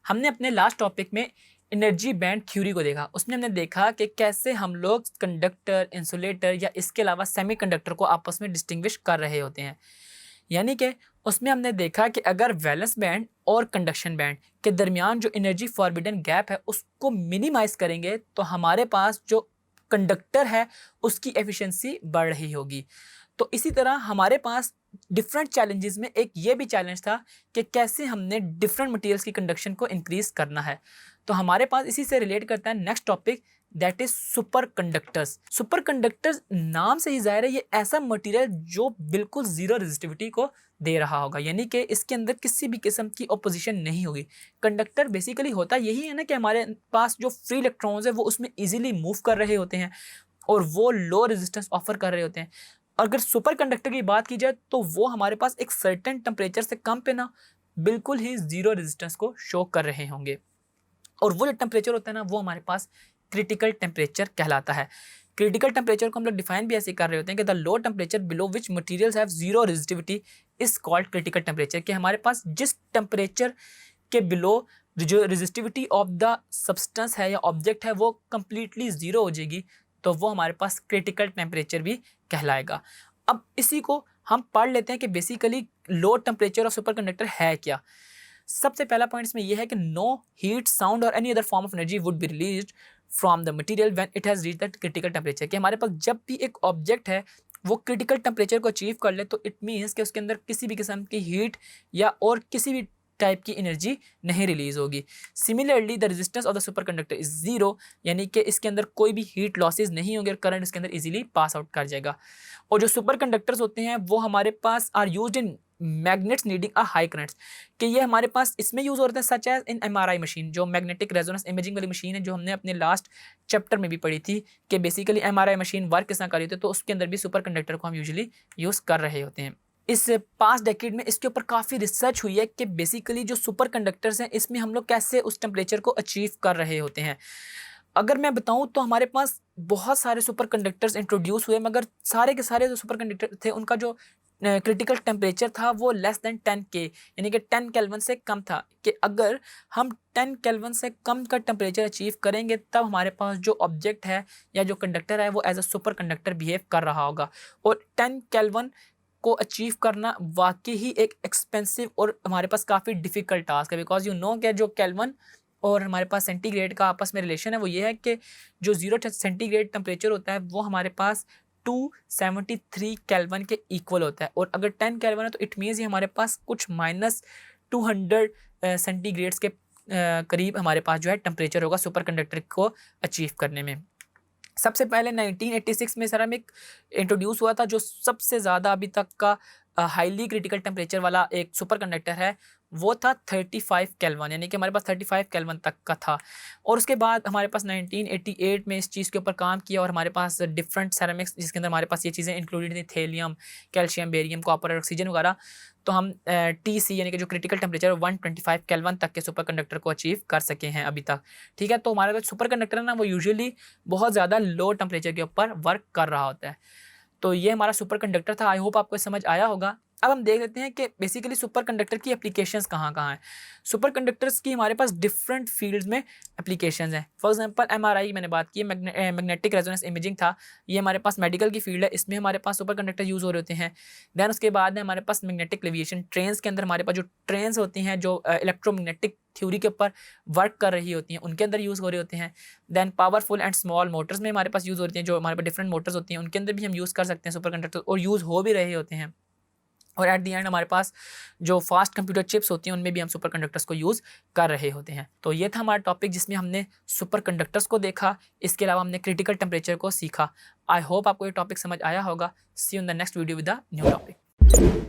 हमने अपने last topic में एनर्जी बैंड थ्योरी को देखा। उसमें हमने देखा कि कैसे हम लोग कंडक्टर, इंसुलेटर या इसके अलावा सेमीकंडक्टर को आपस में डिस्टिंग्विश कर रहे होते हैं। यानी कि उसमें हमने देखा कि अगर वैलेंस बैंड और कंडक्शन बैंड के दरमियान जो एनर्जी फॉरबिडन गैप है उसको मिनिमाइज करेंगे तो हमारे पास जो कंडक्टर है उसकी एफिशिएंसी बढ़ रही होगी। तो इसी तरह हमारे पास डिफरेंट चैलेंजेस में एक ये भी चैलेंज था कि कैसे हमने डिफरेंट मटेरियल्स की कंडक्शन को इंक्रीज करना है। तो हमारे पास इसी से रिलेट करता है next topic, that is super conductors. Super conductors नाम से ही जाहिर है ये ऐसा मटेरियल जो बिल्कुल जीरो रेजिस्टिविटी को दे रहा होगा, यानी कि इसके अंदर किसी भी किस्म की ऑपोजिशन नहीं होगी। कंडक्टर बेसिकली होता यही है ना कि हमारे पास जो फ्री इलेक्ट्रॉन्स है वो उसमें इजीली मूव कर रहे होते हैं और वो लो रेजिस्टेंस ऑफर कर रहे होते हैं। अगर सुपर कंडक्टर की बात की जाए तो वो हमारे पास एक सर्टेन टेम्परेचर से कम पे ना बिल्कुल ही जीरो रेजिस्टेंस को शो कर रहे होंगे, और वो जो टेम्परेचर होता है ना वो हमारे पास क्रिटिकल टेम्परेचर कहलाता है। क्रिटिकल टेम्परेचर को हम लोग डिफाइन भी ऐसे कर रहे होते हैं कि the low temperature below which materials have zero resistivity is called critical temperature. कि हमारे पास जिस टेम्परेचर के बिलो जो रेजिस्टिविटी ऑफ द सब्सटेंस है या ऑब्जेक्ट है वो कंप्लीटली जीरो हो जाएगी तो वो हमारे पास क्रिटिकल टेम्परेचर भी कहलाएगा। अब इसी को हम पढ़ लेते हैं कि basically low temperature of super conductor है क्या। सबसे पहला पॉइंट इसमें यह है कि नो हीट, साउंड और any other form of energy would be released from the material when it has reached that critical temperature. कि हमारे पास जब भी एक ऑब्जेक्ट है वो क्रिटिकल टेम्परेचर को अचीव कर ले तो इट मीन्स कि उसके अंदर किसी भी किस्म की हीट या और किसी भी टाइप की एनर्जी नहीं रिलीज होगी। Similarly the resistance of the super conductor is zero, यानी कि इसके अंदर कोई भी हीट लॉसेज नहीं होंगे और करंट इसके अंदर इजीली पास आउट कर जाएगा। और जो सुपर कंडक्टर्स होते हैं वो हमारे पास are used in magnets needing a high currents. कि ये हमारे पास इसमें यूज होते हैं such as in MRI machine, जो मैग्नेटिक रेजोनेंस इमेजिंग वाली मशीन है जो हमने अपने लास्ट चैप्टर में भी पढ़ी थी कि बेसिकली एमआरआई मशीन वर्क किस तरह कर रही होती है, तो उसके अंदर भी सुपर कंडक्टर को हम यूजुअली यूज कर रहे होते हैं। इस पास्ट डेकेड में इसके ऊपर काफ़ी रिसर्च हुई है कि बेसिकली जो सुपर कंडक्टर्स हैं इसमें हम लोग कैसे उस टेम्परेचर को अचीव कर रहे होते हैं। अगर मैं बताऊं तो हमारे पास बहुत सारे सुपर कंडक्टर्स इंट्रोड्यूस हुए, मगर सारे के सारे जो सुपर कंडक्टर थे उनका जो क्रिटिकल टेम्परेचर था वो लेस देन 10 के, यानी कि 10 केल्विन से कम था। कि अगर हम 10 केल्विन से कम का टेम्परेचर अचीव करेंगे तब हमारे पास जो ऑब्जेक्ट है या जो कंडक्टर है वो as a superconductor behave कर रहा होगा। और 10 केल्विन को अचीव करना वाकई ही एक एक्सपेंसिव और हमारे पास काफ़ी डिफ़िकल्ट टास्क है, बिकॉज यू नो कि जो केल्विन और हमारे पास सेंटीग्रेड का आपस में रिलेशन है वो ये है कि जो 0 सेंटीग्रेड टेम्परेचर होता है वो हमारे पास 273 केल्विन के इक्वल होता है, और अगर 10 केल्विन है तो इट मीन्स ये हमारे पास कुछ -200 सेंटीग्रेड्स के करीब हमारे पास जो है टेम्परेचर होगा सुपर कंडक्टर को अचीव करने में। सबसे पहले 1986 में सेरामिक इंट्रोड्यूस हुआ था जो सबसे ज़्यादा अभी तक का हाईली क्रिटिकल टेम्परेचर वाला एक सुपर कंडक्टर है, वो था 35 केल्विन, यानी कि हमारे पास 35 केल्विन तक का था। और उसके बाद हमारे पास 1988 में इस चीज़ के ऊपर काम किया और हमारे पास डिफरेंट सेरामिक्स जिसके अंदर हमारे पास ये चीज़ें इंक्लूडेड थी, थेलियम, कैल्शियम, बेरियम, कॉपर और ऑक्सीजन वगैरह। तो हम TC यानी कि जो क्रिटिकल टेम्परेचर 125 केल्विन तक के सुपर कंडक्टर को अचीव कर सके हैं अभी तक। ठीक है, तो हमारे पास सुपर कंडक्टर है ना वो यूजुअली बहुत ज़्यादा लो टेम्परेचर के ऊपर वर्क कर रहा होता है। तो ये हमारा सुपर कंडक्टर था। आई होप आपको समझ आया होगा। अब हम देख लेते हैं कि बेसिकली सुपर कंडक्टर की एप्लीकेशंस कहाँ कहाँ हैं। सुपर कंडक्टर्स की हमारे पास डिफरेंट फील्ड्स में एप्लीकेशंस हैं। फॉर एग्जांपल MRI मैंने बात की, मैग्नेटिक रेजोनेंस इमेजिंग था, ये हमारे पास मेडिकल की फील्ड है, इसमें हमारे पास सुपर कंडक्टर यूज़ हो रहे होते हैं। दैन उसके बाद है हमारे पास मैग्नेटिक लेविएशन, ट्रेन्स के अंदर हमारे पास जो ट्रेन्स होती हैं जो इलेक्ट्रोमैग्नेटिक थ्योरी के ऊपर वर्क कर रही होती हैं उनके अंदर यूज़ हो रहे होते हैं। Then powerful and small motors में हमारे पास यूज़ होती हैं, जो हमारे पास डिफरेंट मोटर्स होती हैं उनके अंदर भी हम यूज़ कर सकते हैं सुपर कंडक्टर, और यूज़ हो भी रहे होते हैं। और एट दी एंड हमारे पास जो फास्ट कंप्यूटर चिप्स होती हैं उनमें भी हम सुपर कंडक्टर्स को यूज़ कर रहे होते हैं। तो ये था हमारा टॉपिक जिसमें हमने सुपर कंडक्टर्स को देखा, इसके अलावा हमने क्रिटिकल टेम्परेचर को सीखा। आई होप आपको ये टॉपिक समझ आया होगा। See you in the next video with a new topic.